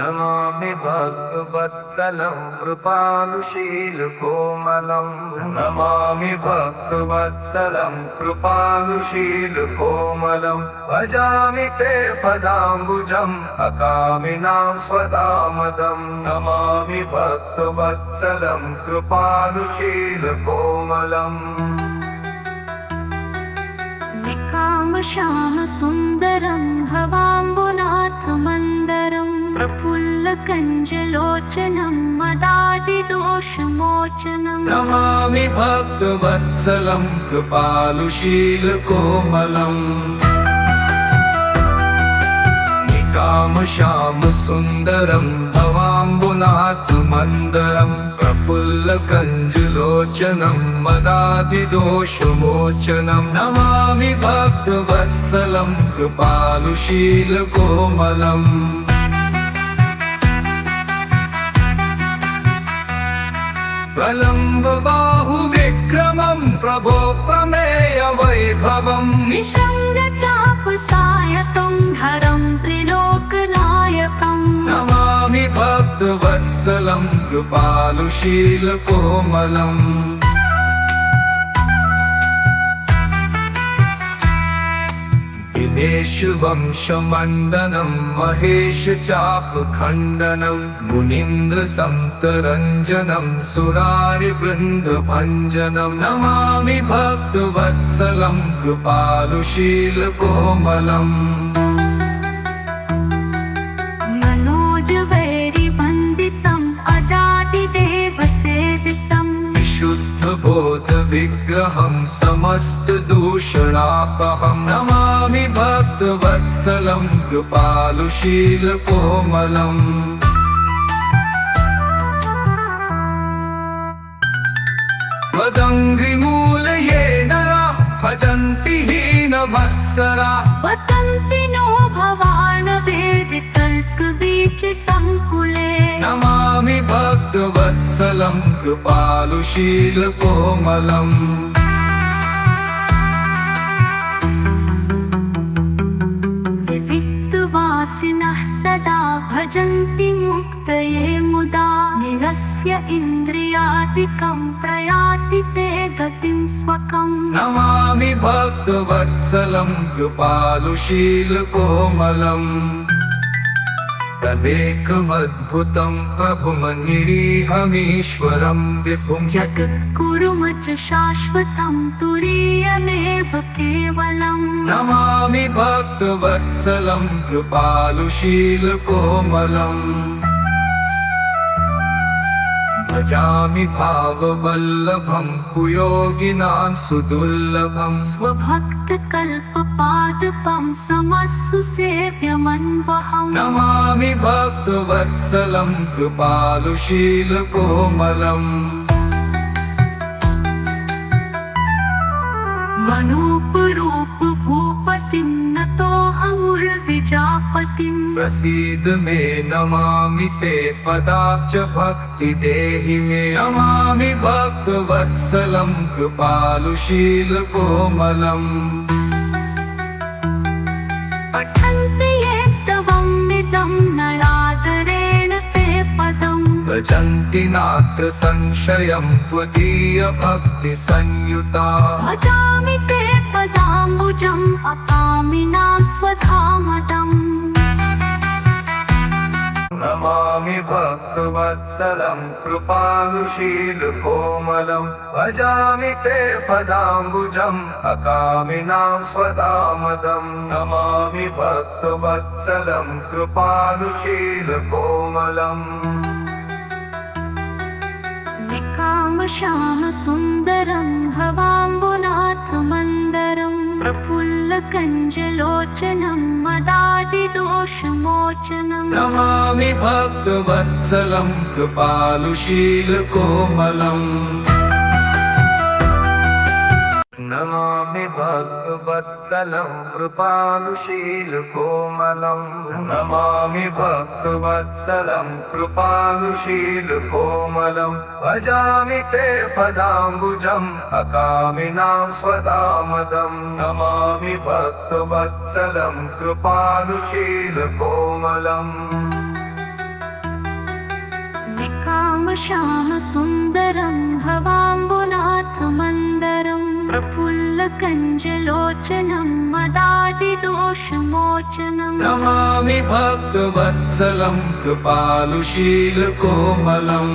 नमामि भक्तवत्सलं कृपालुशीलकोमलं नमामि भक्तवत्सलं कृपालुशीलकोमलं भजामि ते पदाम्बुजम् अकामिनां स्वदामदं नमामि भक्तवत्सलं कृपालुशीलकोमलम् निकामश्यामसुन्दरं भवाम्बुनाथमन्दरं प्रफुल्लकञ्जलोचनं मदादिदोषमोचनं नमामि भक्तवत्सलं कृपालुशीलकोमलम् निकामश्यामसुन्दरं भवाम्बुनाथमन्दरं प्रफुल्लकञ्जलोचनं मदादिदोषमोचनं नमामि भक्तवत्सलं कृपालुशीलकोमलम् प्रलम्बबाहुविक्रमं प्रभो प्रमेयवैभवम् निषङ्गचापसायकं धरं त्रिलोकनायकं नमामि भक्तवत्सलं कृपालुशीलकोमलम् दिनेशवंशमण्डनं महेशचापखण्डनं मुनीन्द्रसन्तरञ्जनं सुरारिवृन्दभञ्जनं नमामि भक्तवत्सलं कृपालुशीलकोमलम् मनोजवैरिवन्दितम् अजादिदेवसेवितं विशुद्धबोधविग्रहं समस्तदूषणापहं नमामि भक्तवत्सलं कृपालुशीलकोमलम् त्वदङ्घ्रिमूलये नराः भजन्ति हीनवत्सराः वतन्ति नो भवार्णवेदितल्पबीजसङ्कुले नमामि भक्तवत्सलं कृपालुशीलकोमलम् विविक्तवासिनः सदा भजन्ति मुक्तये मुदा निरस्य इन्द्रियादिकं प्रयाति ते गतिं स्वकम् नमामि भक्तवत्सलं कृपालुशीलकोमलम् तदेकमद्भुतं प्रभुमनिरीहमीश्वरं विभुं जगद्गुरुं च शाश्वतं तुरीयमेव केवलम् नमामि भक्तवत्सलं कृपालुशीलकोमलम् भजामि भाववल्लभं कुयोगिनां सुदुर्लभं स्वभक्तकल्पपादपं समस्सुसेव्यमन्वहम् नमामि भक्तवत्सलं कृपालुशीलकोमलम् मनोपरूपभूपतिं नतोऽहमुर्विजापतिं प्रसीद मे नमामि ते पदाब्ज भक्ति देहि मे नमामि भक्तवत्सलं कृपालुशीलकोमलम् पठन्ति ये स्तवमिदं नरादरेण ते पदम् भजन्ति नात्र संशयं त्वदीयभक्तिसंयुता भजामि ते पदाम्बुजम् अकामिनां स्वधामदम् नमामि भक्तवत्सलं कृपालुशीलकोमलं भजामि ते पदाम्बुजम् अकामिनां स्वदामदं नमामि भक्तवत्सलं कृपालुशीलकोमलम् निकामश्यामसुन्दरं भवाम्बुनाथमन्दरं प्रफुल्लकञ्जलोचनं मदादिदोषमोचनं नमामि भक्तवत्सलं कृपालुशीलकोमलम् नमामि भक्तवत्सलं कृपालुशीलकोमलं नमामि भक्तवत्सलं कृपालुशीलकोमलं भजामि ते पदाम्बुजम् अकामिनां स्वदामदं नमामि भक्तवत्सलं कृपालुशीलकोमलम् श्यामसुन्दरं भवाम्बुनाथमन्दरं प्रफुल्लकञ्जलोचनं मदादिदोषमोचनं नमामि भक्तवत्सलं कृपालुशीलकोमलम्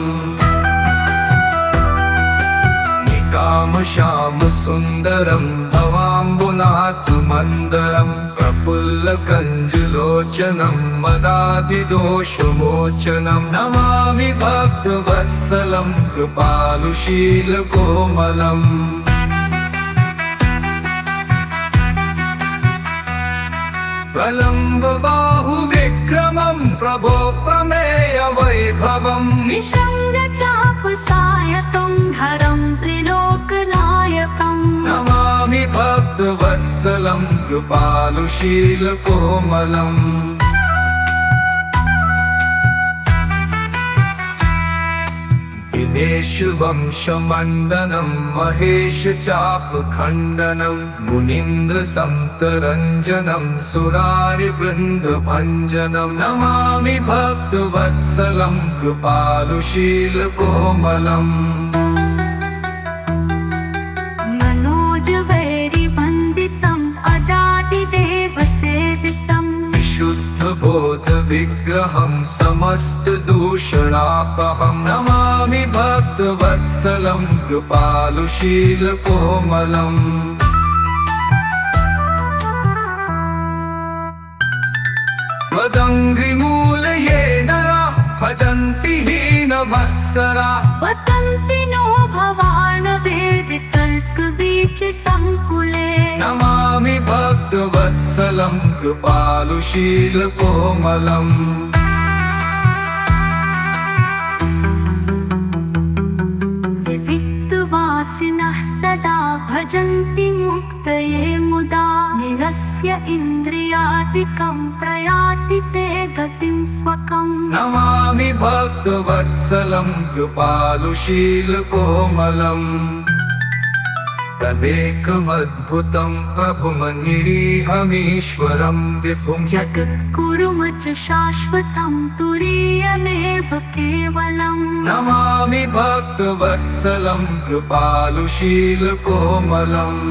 निकामश्यामसुन्दरं भवाम्बुनाथमन्दरं प्रफुल्लकञ्जलोचनं मदादिदोषमोचनं नमामि भक्तवत्सलं कृपालुशीलकोमलम् प्रलम्बबाहुविक्रमं प्रभो प्रमेयवैभवम् निषङ्गचापसायतं हरं त्रिलोकनायकं नमामि भक्तवत्सलं कृपालुशीलकोमलम् दिनेशवंशमण्डनं महेशचापखण्डनं मुनीन्द्रसन्तरञ्जनं सुरारिवृन्दभञ्जनं नमामि भक्तवत्सलं कृपालुशीलकोमलम् मनोजवैरिवन्दितम् अजादिदेवसेवितं विशुद्धबोधविग्रहं समस्तदूषणापहं नमामि भक्तवत्सलं कृपालुशीलकोमलम् त्वदङ्घ्रिमूलये नराः भजन्ति हीनवत्सराः वदन्ति नो भवार्णवेदितल्पवीचिसङ्कुले नमामि भक्तवत्सलं कृपालुशीलकोमलम् विविक्तवासिनः सदा भजन्ति मुक्तये मुदा निरस्य इन्द्रियादिकं प्रयाति ते गतिं स्वकम् नमामि भक्तवत्सलं कृपालुशीलकोमलम् तदेकमद्भुतं प्रभुमनिरीहमीश्वरं विभुं जगद्गुरुं च शाश्वतं तुरीयमेव केवलम् नमामि भक्तवत्सलं कृपालुशीलकोमलम्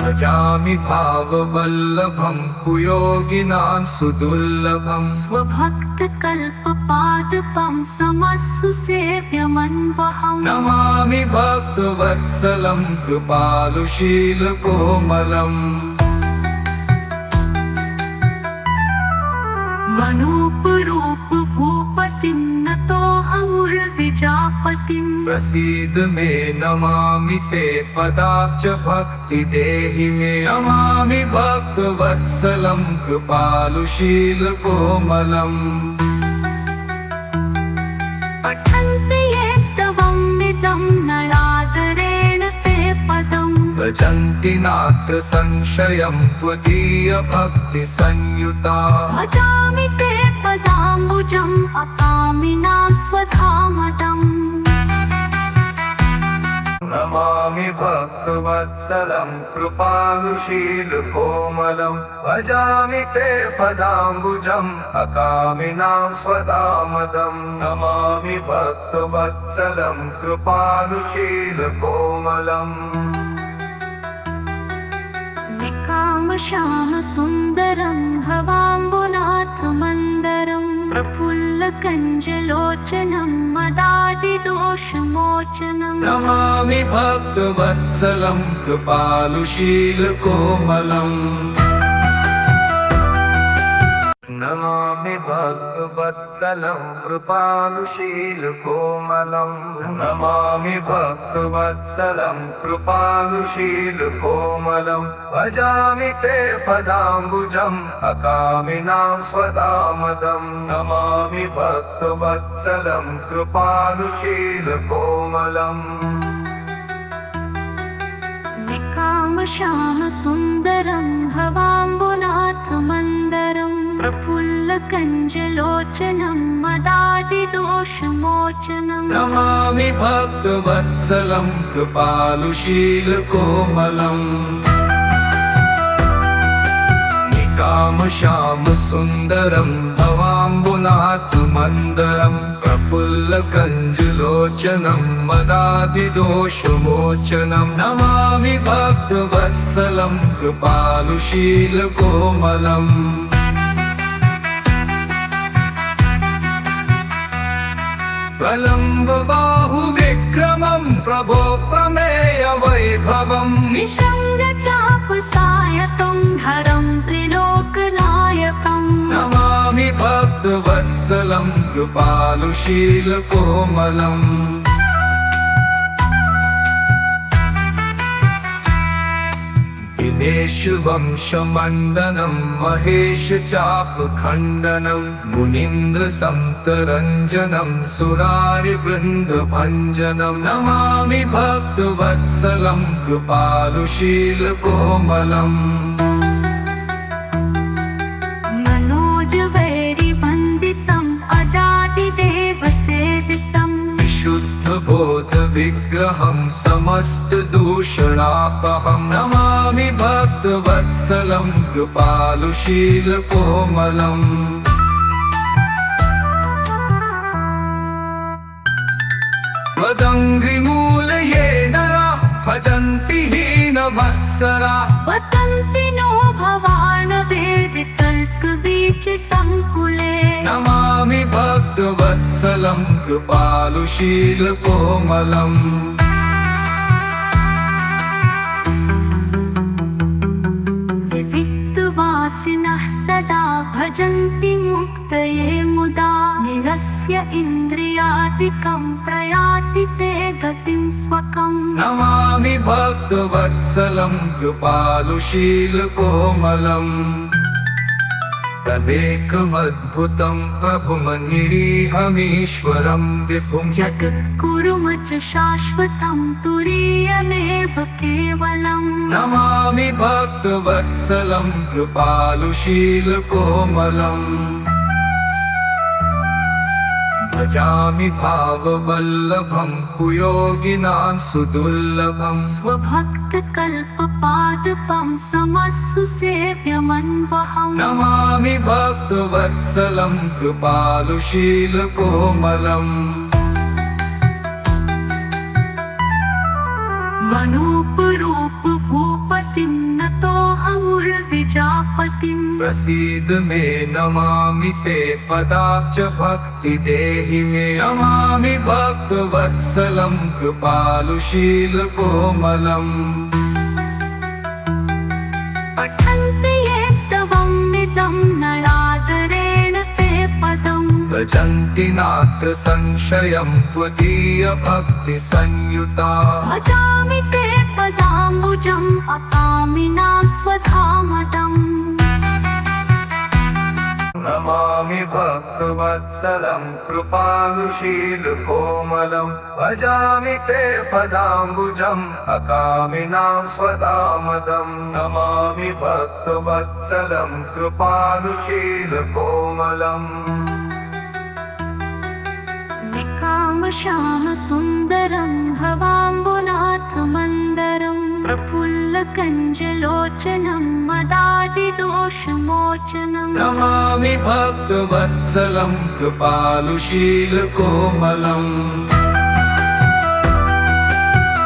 भजामि भाववल्लभं कुयोगिनां सुदुर्लभं स्वभक्तकल्पपादपं समस्सुसेव्यमन्वहम् नमामि भक्तवत्सलं कृपालुशीलकोमलम् मनोपरूपभूपतिं नतोऽहमुर्विजापतिं प्रसीद मे नमामि ते पदाब्ज भक्ति देहि मे नमामि भक्तवत्सलं कृपालुशीलकोमलम् पठन्ति ये स्तवमिदं नरादरेण ते पदम् भजन्ति नात्र संशयं त्वदीयभक्तिसंयुता भजामि ते पदाम्बुजम् अकामिनां स्वधामदम् नमामि भक्तवत्सलं कृपालुशीलकोमलं भजामि ते पदाम्बुजम् अकामिनां स्वदामदं नमामि भक्तवत्सलं कृपालुशीलकोमलम् निकामश्यामसुन्दरं भवाम्बुनाथमन्दरं प्रफुल्लकञ्जलोचनं मदादिदोषमोचनं नमामि भक्तवत्सलं कृपालुशीलकोमलम् नमामि भक्तवत्सलं कृपालुशीलकोमलं नमामि भक्तवत्सलं कृपालुशीलकोमलं भजामि ते पदाम्बुजम् अकामिनां स्वदामदं नमामि भक्तवत्सलं कृपालुशीलकोमलम् निकामश्यामसुन्दरं भवाम्बुनाथमन्दरं प्रफुल्लकञ्जलोचनं मदादिदोषमोचनं नमामि भक्तवत्सलं कृपालुशीलकोमलम् कामश्याम सुन्दरं भवाम्बुनाथमन्दरं प्रफुल्लकञ्जुलोचनं मदादिदोषमोचनं नमामि भक्तवत्सलं कृपालुशीलकोमलम् प्रलम्बबाहुविक्रमं प्रभो प्रमेयवैभवम् निषङ्गचापसायतं धरं त्रिलोकनायकम् नमामि भक्तवत्सलं कृपालुशीलकोमलम् दिनेश वंशमण्डनं महेश चापखण्डनं मुनीन्द्रसन्तरञ्जनं सुरारिवृन्दभञ्जनं नमामि भक्तवत्सलं कृपालुशीलकोमलम् मनोजवैरिवन्दितम् अजातिदेवसेवितम् विशुद्धबोधविग्रहं समस्तदूषणापहं नमामि भक्तवत्सलं कृपालुशीलकोमलम् मदङ्घ्रिमूलये नराः भजन्ति हीनवत्सराः वदन्ति नो भवार्णवेदितल्पवीचिसङ्कुले नमामि भक्तवत्सलं कृपालुशीलकोमलम् विविक्तवासिनः सदा भजन्ति मुक्तये मुदा निरस्य इन्द्रियादिकं प्रयाति ते गतिं स्वकम् नमामि भक्तवत्सलं कृपालुशीलकोमलम् तदेकमद्भुतं प्रभुमनिरीहमीश्वरं विभुं जगत्कुरुमच शाश्वतं तुरीयमेव केवलम् नमामि भक्तवत्सलं कृपालुशीलकोमलम् भजामि भाववल्लभं कुयोगिनां सुदुर्लभं स्वभक्तकल्पपादपं समस्सु सेव्यमन्वहम् नमामि भक्तवत्सलं कृपालुशीलकोमलम् मनोपरूप भूपतिं नतोऽहमुर्विजापतिम् प्रसीद मे नमामि ते पदाब्ज भक्ति देहि मे नमामि भक्तवत्सलं कृपालुशीलकोमलम् पठन्ति ये स्तवमिदं नरादरेण ते पदम् भजन्ति नात्र संशयं त्वदीयभक्तिसंयुता भजामि ते पदाम्बुजम् अकामिनां स्वधामदम् नमामि भक्तवत्सलं कृपालुशीलकोमलं भजामि ते पदाम्बुजम् अकामिनां स्वदामदं नमामि भक्तवत्सलं कृपालुशीलकोमलम् निकामश्यामसुन्दरं भवाम्बुनाथमन्दरं प्रफुल्लकञ्जलोचनं मदादिदोषमोचनं नमामि भक्तवत्सलं कृपालुशीलकोमलम्